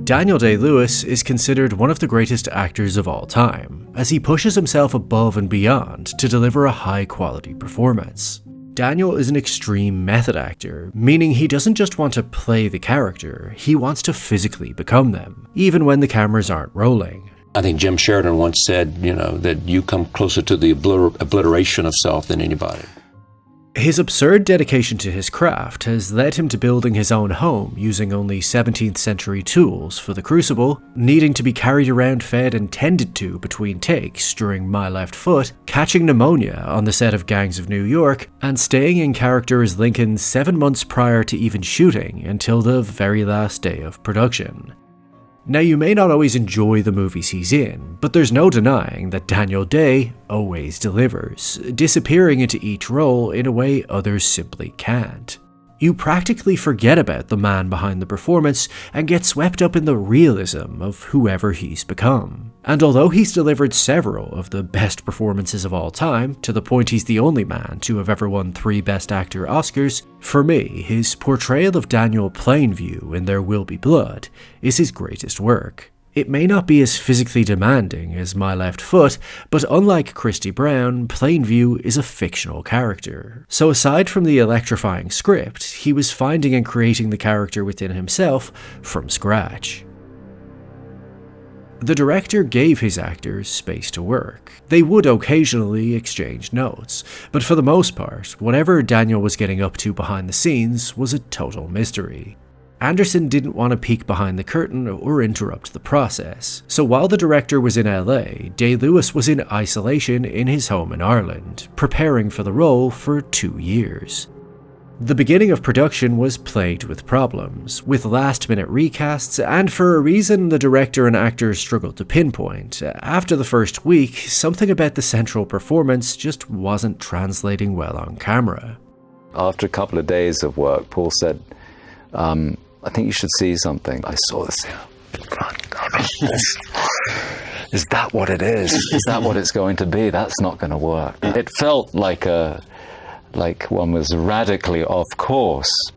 Daniel Day-Lewis is considered one of the greatest actors of all time, as he pushes himself above and beyond to deliver a high-quality performance. Daniel is an extreme method actor, meaning he doesn't just want to play the character, he wants to physically become them, even when the cameras aren't rolling. I think Jim Sheridan once said, that you come closer to the obliteration of self than anybody. His absurd dedication to his craft has led him to building his own home using only 17th century tools for the crucible, needing to be carried around fed and tended to between takes during My Left Foot, catching pneumonia on the set of Gangs of New York, and staying in character as Lincoln 7 months prior to even shooting until the very last day of production. Now, you may not always enjoy the movies he's in, but there's no denying that Daniel Day always delivers, disappearing into each role in a way others simply can't. You practically forget about the man behind the performance and get swept up in the realism of whoever he's become. And although he's delivered several of the best performances of all time, to the point he's the only man to have ever won 3 Best Actor Oscars, for me, his portrayal of Daniel Plainview in There Will Be Blood is his greatest work. It may not be as physically demanding as My Left Foot, but unlike Christy Brown, Plainview is a fictional character. So aside from the electrifying script, he was finding and creating the character within himself from scratch. The director gave his actors space to work. They would occasionally exchange notes, but for the most part, whatever Daniel was getting up to behind the scenes was a total mystery. Anderson didn't want to peek behind the curtain or interrupt the process, so while the director was in LA, Day-Lewis was in isolation in his home in Ireland, preparing for the role for 2 years. The beginning of production was plagued with problems, with last-minute recasts, and for a reason the director and actors struggled to pinpoint. After the first week, something about the central performance just wasn't translating well on camera. After a couple of days of work, Paul said, I think you should see something. I saw this. Is that what it is? Is that what it's going to be? That's not going to work. It felt like one was radically off course.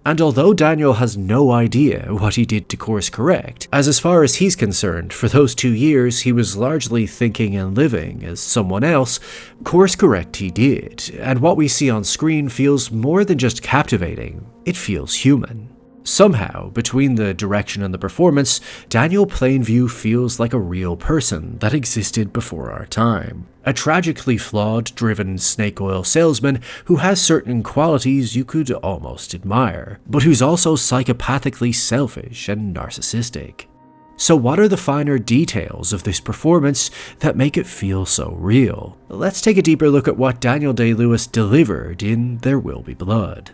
And although Daniel has no idea what he did to course correct, as far as he's concerned, for those 2 years he was largely thinking and living as someone else, course correct he did, and what we see on screen feels more than just captivating, it feels human. Somehow, between the direction and the performance, Daniel Plainview feels like a real person that existed before our time. A tragically flawed, driven snake oil salesman who has certain qualities you could almost admire, but who's also psychopathically selfish and narcissistic. So what are the finer details of this performance that make it feel so real? Let's take a deeper look at what Daniel Day-Lewis delivered in There Will Be Blood.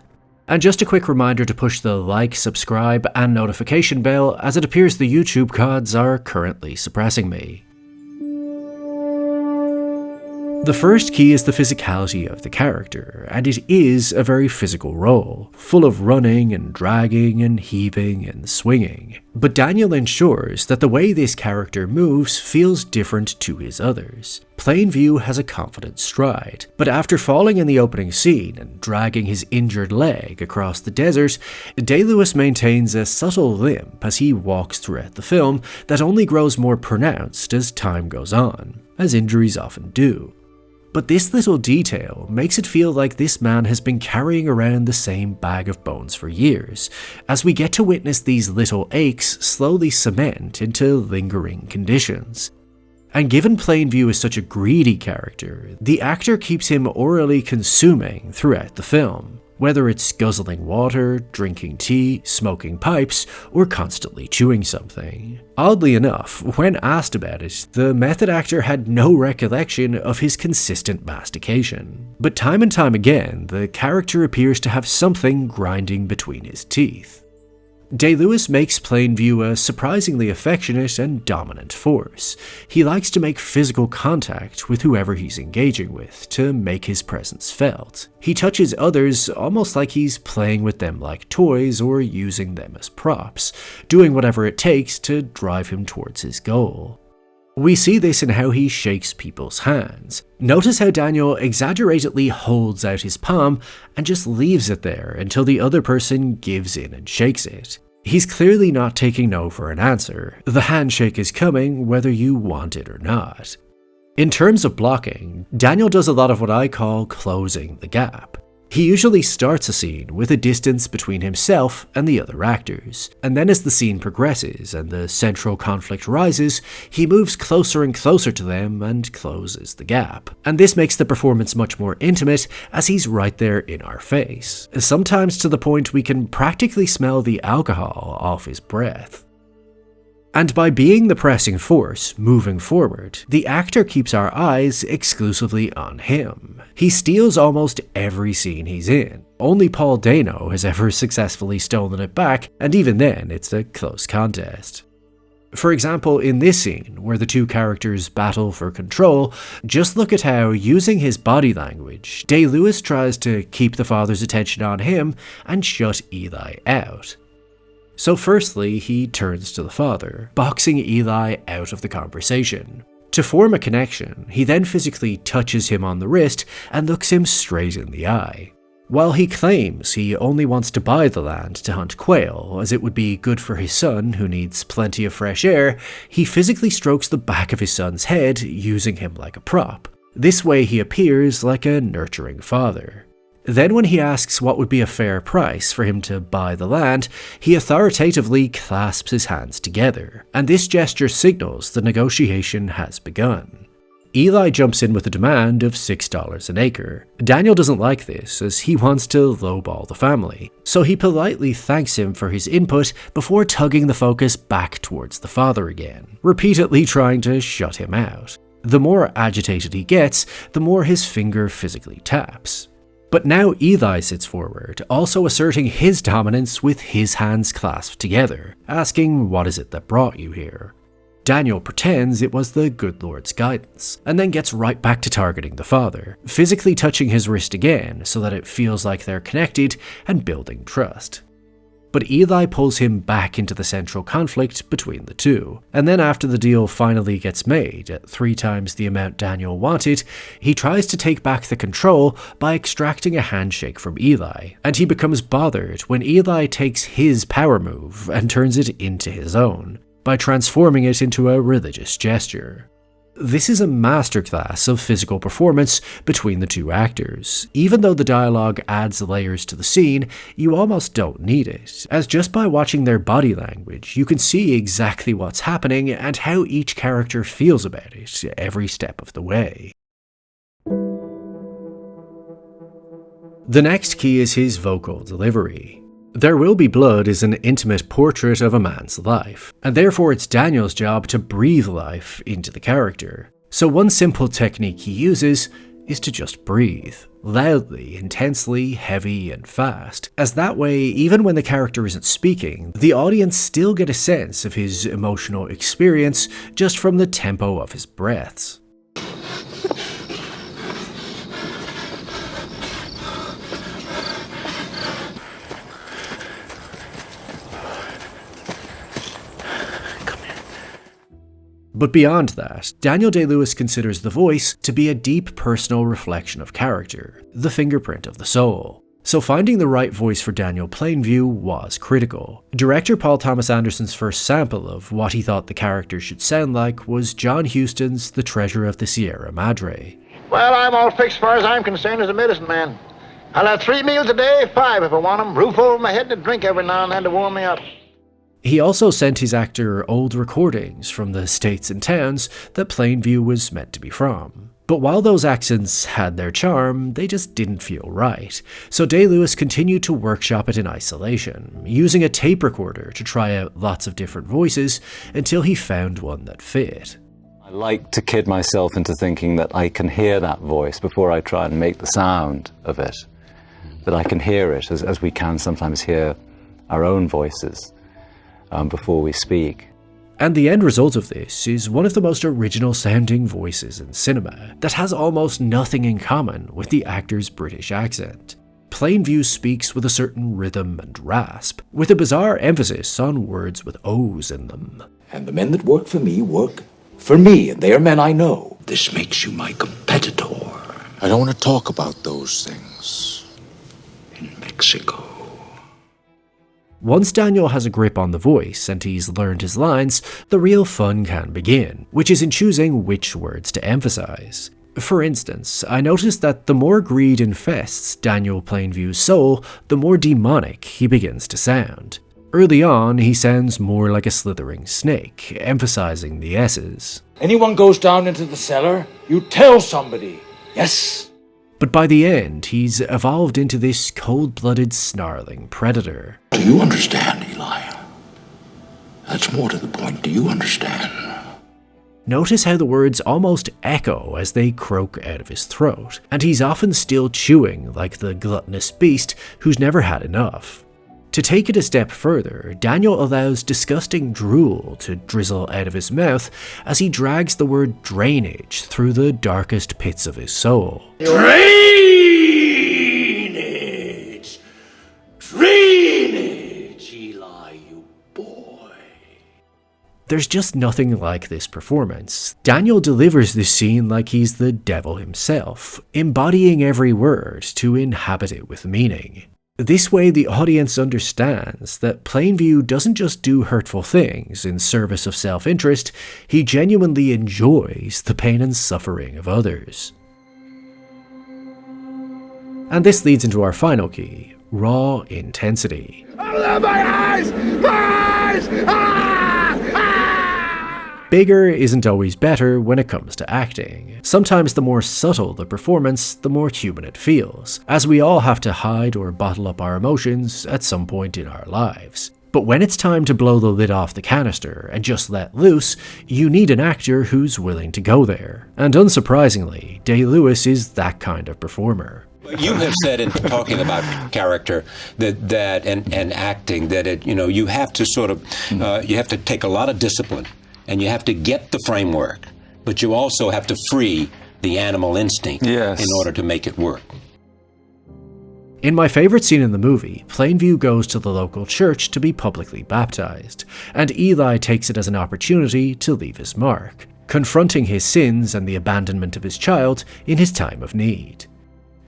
And just a quick reminder to push the like, subscribe, and notification bell, as it appears the YouTube gods are currently suppressing me. The first key is the physicality of the character, and it is a very physical role, full of running and dragging and heaving and swinging. But Daniel ensures that the way this character moves feels different to his others. Plainview has a confident stride, but after falling in the opening scene and dragging his injured leg across the desert, Day-Lewis maintains a subtle limp as he walks throughout the film that only grows more pronounced as time goes on, as injuries often do. But this little detail makes it feel like this man has been carrying around the same bag of bones for years, as we get to witness these little aches slowly cement into lingering conditions. And given Plainview is such a greedy character, the actor keeps him orally consuming throughout the film, whether it's guzzling water, drinking tea, smoking pipes, or constantly chewing something. Oddly enough, when asked about it, the method actor had no recollection of his consistent mastication. But time and time again, the character appears to have something grinding between his teeth. Day-Lewis makes Plainview a surprisingly affectionate and dominant force. He likes to make physical contact with whoever he's engaging with to make his presence felt. He touches others almost like he's playing with them like toys or using them as props, doing whatever it takes to drive him towards his goal. We see this in how he shakes people's hands. Notice how Daniel exaggeratedly holds out his palm and just leaves it there until the other person gives in and shakes it. He's clearly not taking no for an answer. The handshake is coming whether you want it or not. In terms of blocking, Daniel does a lot of what I call closing the gap. He usually starts a scene with a distance between himself and the other actors, and then as the scene progresses and the central conflict rises, he moves closer and closer to them and closes the gap. And this makes the performance much more intimate as he's right there in our face, sometimes to the point we can practically smell the alcohol off his breath. And by being the pressing force moving forward, the actor keeps our eyes exclusively on him. He steals almost every scene he's in. Only Paul Dano has ever successfully stolen it back, and even then it's a close contest. For example, in this scene, where the two characters battle for control, just look at how, using his body language, Day-Lewis tries to keep the father's attention on him and shut Eli out. So firstly, he turns to the father, boxing Eli out of the conversation. To form a connection, he then physically touches him on the wrist and looks him straight in the eye. While he claims he only wants to buy the land to hunt quail, as it would be good for his son who needs plenty of fresh air, he physically strokes the back of his son's head, using him like a prop. This way he appears like a nurturing father. Then when he asks what would be a fair price for him to buy the land, he authoritatively clasps his hands together, and this gesture signals the negotiation has begun. Eli jumps in with a demand of $6 an acre. Daniel doesn't like this, as he wants to lowball the family, so he politely thanks him for his input before tugging the focus back towards the father again, repeatedly trying to shut him out. The more agitated he gets, the more his finger physically taps. But now Eli sits forward, also asserting his dominance with his hands clasped together, asking what is it that brought you here. Daniel pretends it was the good Lord's guidance, and then gets right back to targeting the father, physically touching his wrist again so that it feels like they're connected and building trust. But Eli pulls him back into the central conflict between the two, and then after the deal finally gets made at 3 times the amount Daniel wanted, he tries to take back the control by extracting a handshake from Eli, and he becomes bothered when Eli takes his power move and turns it into his own, by transforming it into a religious gesture. This is a masterclass of physical performance between the two actors. Even though the dialogue adds layers to the scene, you almost don't need it, as just by watching their body language, you can see exactly what's happening and how each character feels about it every step of the way. The next key is his vocal delivery. There Will Be Blood is an intimate portrait of a man's life, and therefore it's Daniel's job to breathe life into the character. So one simple technique he uses is to just breathe, loudly, intensely, heavy, and fast, as that way, even when the character isn't speaking, the audience still get a sense of his emotional experience just from the tempo of his breaths. But beyond that, Daniel Day-Lewis considers the voice to be a deep personal reflection of character, the fingerprint of the soul. So finding the right voice for Daniel Plainview was critical. Director Paul Thomas Anderson's first sample of what he thought the character should sound like was John Huston's The Treasure of the Sierra Madre. Well, I'm all fixed as far as I'm concerned as a medicine man. I'll have 3 meals a day, 5 if I want them, roof over my head and a drink every now and then to warm me up. He also sent his actor old recordings from the states and towns that Plainview was meant to be from. But while those accents had their charm, they just didn't feel right, so Day-Lewis continued to workshop it in isolation, using a tape recorder to try out lots of different voices until he found one that fit. I like to kid myself into thinking that I can hear that voice before I try and make the sound of it, that I can hear it as we can sometimes hear our own voices. Before we speak. And the end result of this is one of the most original sounding voices in cinema that has almost nothing in common with the actor's British accent. Plainview speaks with a certain rhythm and rasp, with a bizarre emphasis on words with O's in them. And the men that work for me work For me, and they are men I know. This makes you my competitor. I don't want to talk about those things. In Mexico. Once Daniel has a grip on the voice and he's learned his lines, the real fun can begin, which is in choosing which words to emphasize. For instance, I noticed that the more greed infests Daniel Plainview's soul, the more demonic he begins to sound. Early on, he sounds more like a slithering snake, emphasizing the S's. Anyone goes down into the cellar, you tell somebody. Yes? But by the end, he's evolved into this cold-blooded, snarling predator. Do you understand, Eli? That's more to the point. Do you understand? Notice how the words almost echo as they croak out of his throat, and he's often still chewing like the gluttonous beast who's never had enough. To take it a step further, Daniel allows disgusting drool to drizzle out of his mouth as he drags the word drainage through the darkest pits of his soul. Drainage! Drainage, Eli, you boy. There's just nothing like this performance. Daniel delivers this scene like he's the devil himself, embodying every word to inhabit it with meaning. This way, the audience understands that Plainview doesn't just do hurtful things in service of self-interest, he genuinely enjoys the pain and suffering of others. And this leads into our final key, raw intensity. Oh, my eyes! My eyes! Bigger isn't always better when it comes to acting. Sometimes the more subtle the performance, the more human it feels, as we all have to hide or bottle up our emotions at some point in our lives. But when it's time to blow the lid off the canister and just let loose, you need an actor who's willing to go there. And unsurprisingly, Day-Lewis is that kind of performer. You have said in talking about character that and acting that it, you have to sort of you have to take a lot of discipline. And you have to get the framework, but you also have to free the animal instinct in order to make it work. In my favorite scene in the movie, Plainview goes to the local church to be publicly baptized, and Eli takes it as an opportunity to leave his mark, confronting his sins and the abandonment of his child in his time of need.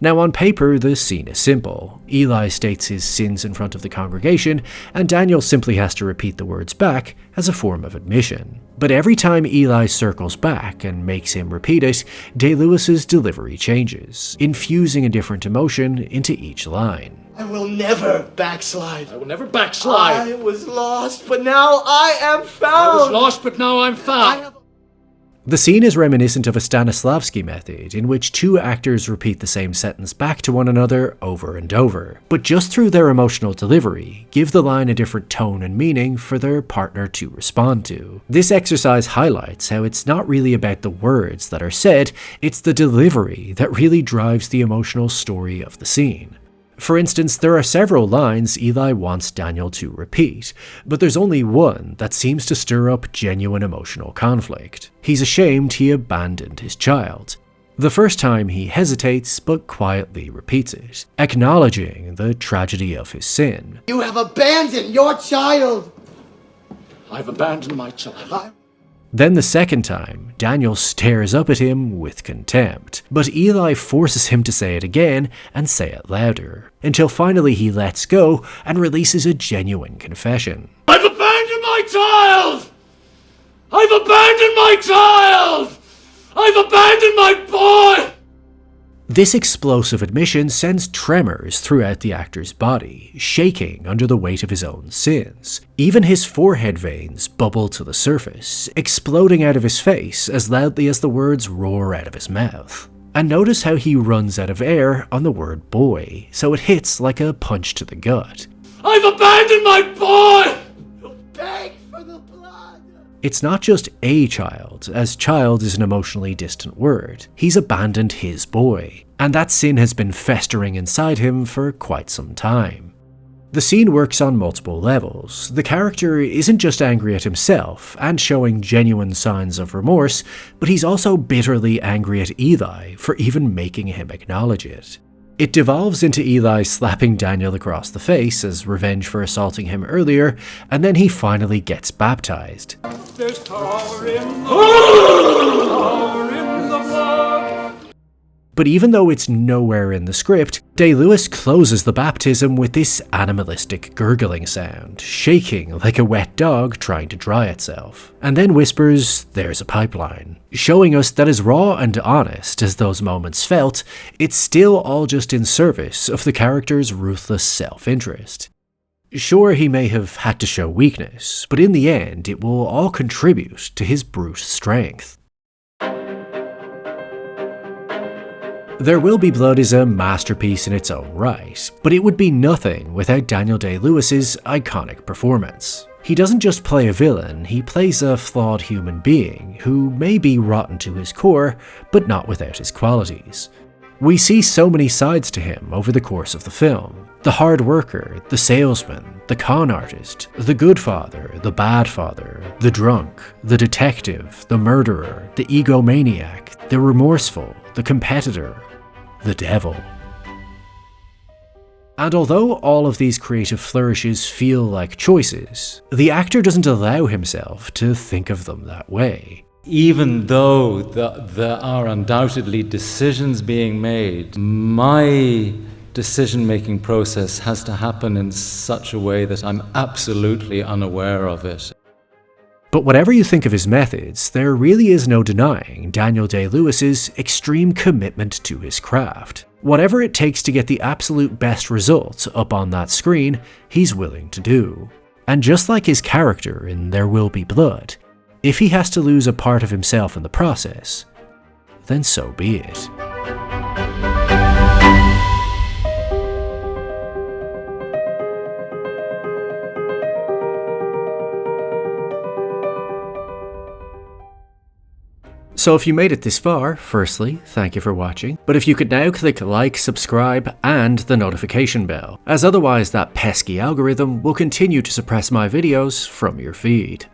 Now on paper, the scene is simple. Eli states his sins in front of the congregation, and Daniel simply has to repeat the words back as a form of admission. But every time Eli circles back and makes him repeat it, Day-Lewis's delivery changes, infusing a different emotion into each line. I will never backslide. I will never backslide. I was lost, but now I am found. I was lost, but now I'm found. The scene is reminiscent of a Stanislavski method in which two actors repeat the same sentence back to one another over and over, but just through their emotional delivery, give the line a different tone and meaning for their partner to respond to. This exercise highlights how it's not really about the words that are said, it's the delivery that really drives the emotional story of the scene. For instance, there are several lines Eli wants Daniel to repeat, but there's only one that seems to stir up genuine emotional conflict. He's ashamed he abandoned his child. The first time he hesitates, but quietly repeats it, acknowledging the tragedy of his sin. You have abandoned your child. I've abandoned my child. Then the second time, Daniel stares up at him with contempt, but Eli forces him to say it again and say it louder, until finally he lets go and releases a genuine confession. I've abandoned my child! I've abandoned my child! I've abandoned my boy! This explosive admission sends tremors throughout the actor's body, shaking under the weight of his own sins. Even his forehead veins bubble to the surface, exploding out of his face as loudly as the words roar out of his mouth. And notice how he runs out of air on the word boy, so it hits like a punch to the gut. I've abandoned my boy! Beg for the blood. It's not just a child, as child is an emotionally distant word. He's abandoned his boy, and that sin has been festering inside him for quite some time. The scene works on multiple levels. The character isn't just angry at himself and showing genuine signs of remorse, but he's also bitterly angry at Eli for even making him acknowledge it. It devolves into Eli slapping Daniel across the face as revenge for assaulting him earlier, and then he finally gets baptized. There's power in the blood. But even though it's nowhere in the script, Day-Lewis closes the baptism with this animalistic gurgling sound, shaking like a wet dog trying to dry itself, and then whispers, "There's a pipeline," showing us that as raw and honest as those moments felt, it's still all just in service of the character's ruthless self-interest. Sure, he may have had to show weakness, but in the end, it will all contribute to his brute strength. There Will Be Blood is a masterpiece in its own right, but it would be nothing without Daniel Day-Lewis's iconic performance. He doesn't just play a villain, he plays a flawed human being who may be rotten to his core, but not without his qualities. We see so many sides to him over the course of the film. The hard worker, the salesman, the con artist, the good father, the bad father, the drunk, the detective, the murderer, the egomaniac, the remorseful, the competitor, the devil. And although all of these creative flourishes feel like choices, the actor doesn't allow himself to think of them that way. Even though there are undoubtedly decisions being made, my decision-making process has to happen in such a way that I'm absolutely unaware of it. But whatever you think of his methods, there really is no denying Daniel Day-Lewis's extreme commitment to his craft. Whatever it takes to get the absolute best results up on that screen, he's willing to do. And just like his character in There Will Be Blood, if he has to lose a part of himself in the process, then so be it. So if you made it this far, firstly, thank you for watching, but if you could now click like, subscribe, and the notification bell, as otherwise that pesky algorithm will continue to suppress my videos from your feed.